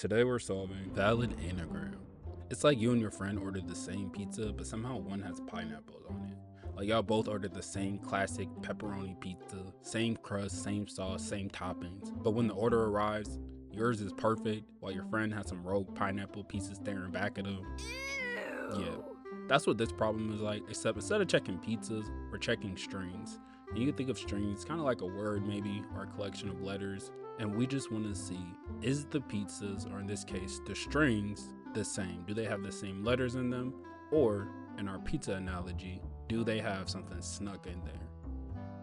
Today we're solving valid anagram. It's like you and your friend ordered the same pizza, but somehow one has pineapples on it. Like y'all both ordered the same classic pepperoni pizza, same crust, same sauce, same toppings. But when the order arrives, yours is perfect, while your friend has some rogue pineapple pieces staring back at him. Yeah, that's what this problem is like, except instead of checking pizzas, we're checking strings. And you can think of strings kind of like a word maybe, or a collection of letters. And we just want to see, is the pizzas, or in this case, the strings, the same? Do they have the same letters in them? Or, in our pizza analogy, do they have something snuck in there?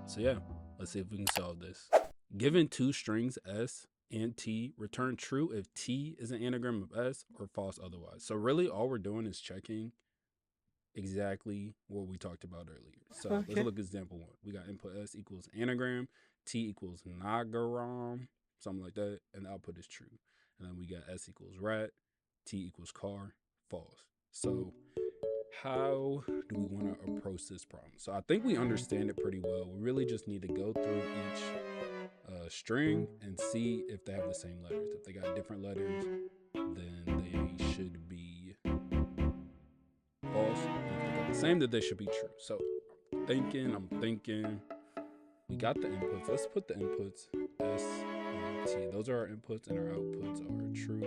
So yeah, let's see if we can solve this. Given two strings S and T, return true if T is an anagram of S or false otherwise. So really all we're doing is checking exactly what we talked about earlier. So let's look at example one. We got input S equals anagram, T equals Nagaram, something like that, and the output is true. And then we got S equals rat, T equals car, false. So how do we want to approach this problem? So I think we understand it pretty well. We really just need to go through each string and see if they have the same letters. If they got different letters, then they should be false. And if they got the same, then they should be true. So I'm thinking, we got the inputs. Let's put the inputs S and T. Those are our inputs, and our outputs are true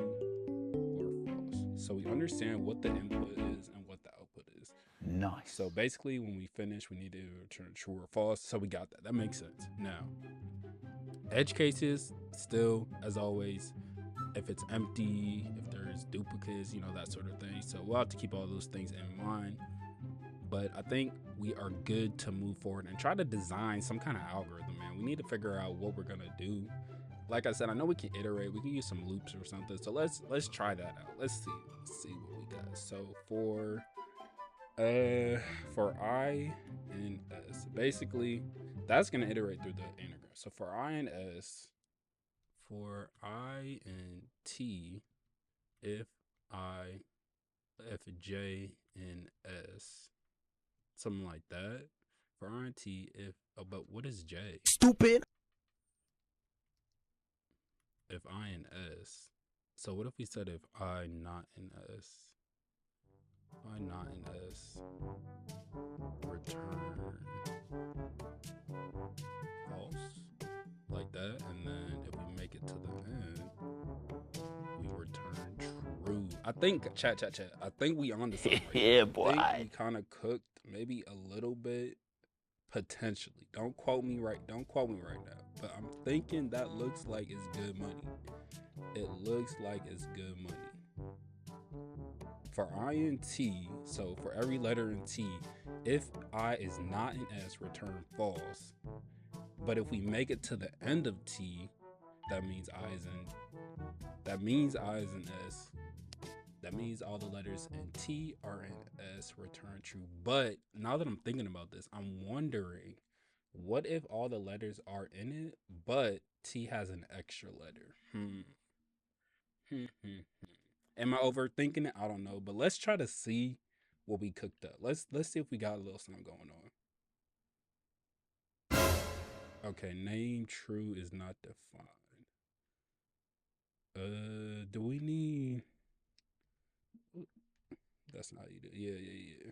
or false. So we understand what the input is and what the output is. Nice. So basically, when we finish, we need to return true or false. So we got that. That makes sense. Now, edge cases, still, as always, if it's empty, if there's duplicates, that sort of thing. So we'll have to keep all those things in mind. But I think we are good to move forward and try to design some kind of algorithm, man. We need to figure out what we're gonna do. Like I said, I know we can iterate, we can use some loops or something. So let's try that out. Let's see what we got. So for I and S, basically that's gonna iterate through the anagram. So for I and S, for I and T, if J and S, something like that. For I and T, but what is J? Stupid. If I and S. So what if we said if I not in S? I not in S, return false, like that. And then if we make it to the end, we return true. I think, chat. I think we on to something right Yeah, boy. I think we kind of cooked maybe a little bit, potentially. Don't quote me right now, but I'm thinking that looks like it's good money. It looks like it's good money. For I and T, so for every letter in T, if I is not in S, return false. But if we make it to the end of T, that means I is in S. That means all the letters in T are in S, return true. But now that I'm thinking about this, I'm wondering, what if all the letters are in it, but T has an extra letter? Am I overthinking it? I don't know. But let's try to see what we cooked up. Let's see if we got a little something going on. Okay, name true is not defined. Do we need... That's not you. Yeah.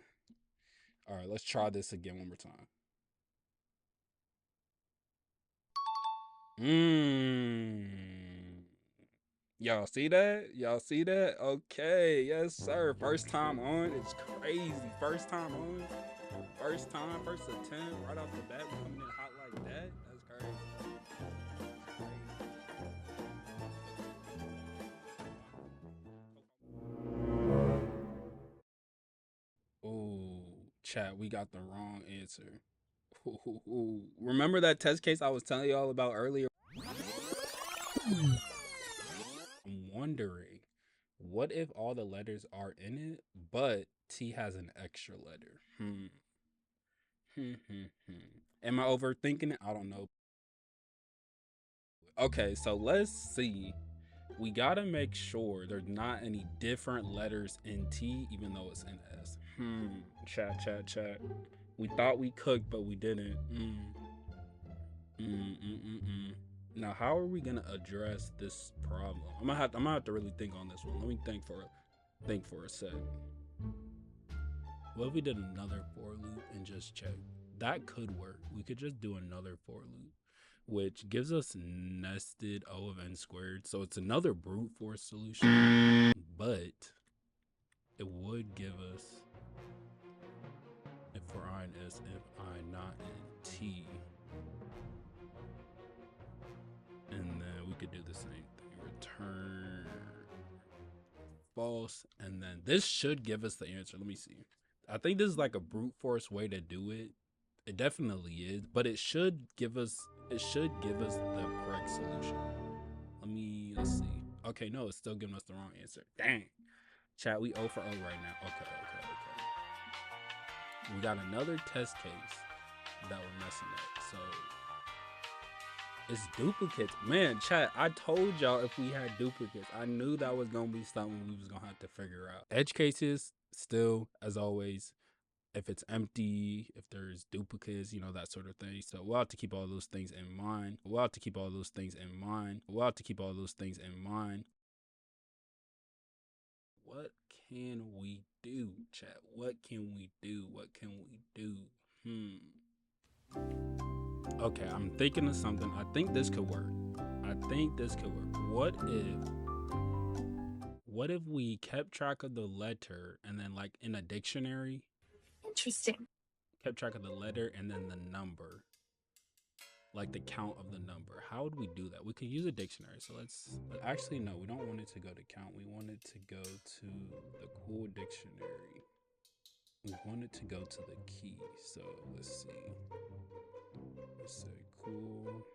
All right, let's try this again one more time. Y'all see that? Okay, yes sir. First time on. It's crazy. First time on. First attempt. Right off the bat, we coming in hot like that. That's crazy. Oh, chat, we got the wrong answer. Remember that test case I was telling y'all about earlier? I'm wondering, what if all the letters are in it, but T has an extra letter? Am I overthinking it? I don't know. Okay, so let's see. We gotta make sure there's not any different letters in T, even though it's in S. Chat. We thought we cooked, but we didn't. Now, how are we gonna address this problem? I'm gonna have to really think on this one. Let me think for a sec. What if we did another for loop and just check? That could work. We could just do another for loop, which gives us nested O of n squared. So it's another brute force solution, but it would give us, if for I in S, if I not in T, and then we could do the same thing, return false, and then this should give us the answer. Let me see. I think this is like a brute force way to do it. It definitely is, but it should give us the correct solution. Let's see. Okay, no, it's still giving us the wrong answer. Dang. Chat, we 0 for 0 right now. Okay. We got another test case that we're messing up. So it's duplicates. Man, chat, I told y'all if we had duplicates, I knew that was gonna be something we was gonna have to figure out. Edge cases, still, as always, if it's empty, if there's duplicates, that sort of thing. So we'll have to keep all those things in mind. What can we do, chat? What can we do? Okay, I'm thinking of something. I think this could work. What if we kept track of the letter and then, like, in a dictionary? Interesting. Kept track of the letter and then the number, like the count of the number. How would we do that? We could use a dictionary. So actually, no, we don't want it to go to count. We want it to go to the cool dictionary. We want it to go to the key. So let's see. Let's say cool,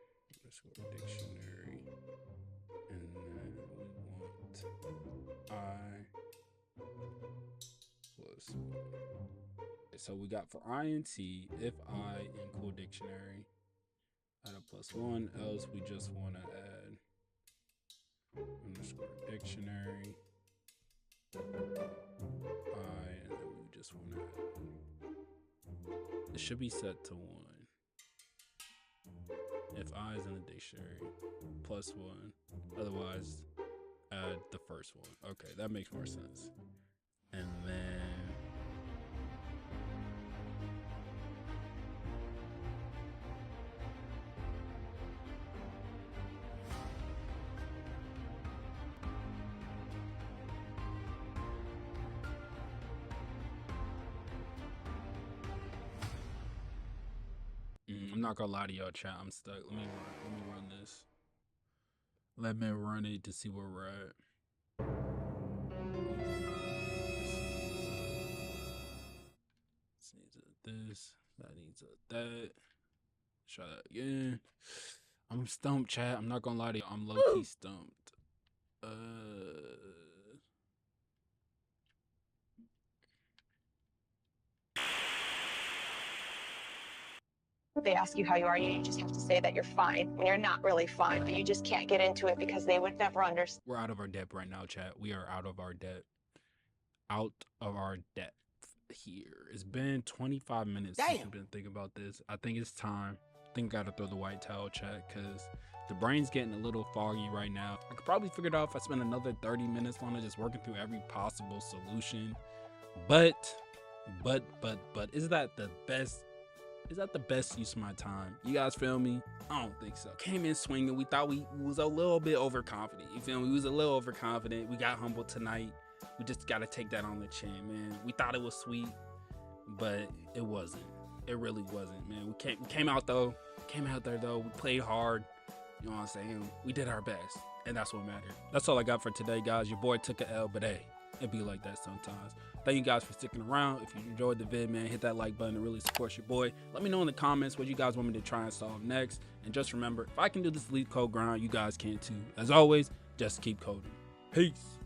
let's go to dictionary. And then we want I plus 1. So we got for I and T, if I in cool dictionary, add a plus 1, else we just want to add underscore dictionary, I, and then we just want to add, it should be set to 1. If I is in the dictionary, plus 1, otherwise add the first one. Okay, that makes more sense. And then I'm not gonna lie to y'all, chat. I'm stuck. Let me run this. Let me run it to see where we're at. This needs a this. That needs a that. Try that again. I'm stumped, chat. I'm not gonna lie to you. I'm low key stumped. They ask you how you are, you just have to say that you're fine when you're not really fine, but you just can't get into it because they would never understand. We're out of our depth right now, chat. We are out of our depth. Here. It's been 25 minutes since we've been thinking about this. I think it's time. I think I gotta throw the white towel, chat, because the brain's getting a little foggy right now. I could probably figure it out if I spend another 30 minutes on it, just working through every possible solution. But is that the best? Is that the best use of my time? You guys feel me? I don't think so. Came in swinging. We thought we was a little bit overconfident. You feel me? We was a little overconfident. We got humbled tonight. We just got to take that on the chin, man. We thought it was sweet, but it wasn't. It really wasn't, man. We came out though. Came out there though. We played hard. You know what I'm saying? We did our best, and that's what mattered. That's all I got for today, guys. Your boy took a L, but hey, it be like that sometimes. Thank you guys for sticking around. If you enjoyed the vid, man, hit that like button. It really supports your boy. Let me know in the comments what you guys want me to try and solve next. And just remember, if I can do this LeetCode grind, you guys can too. As always, just keep coding. Peace.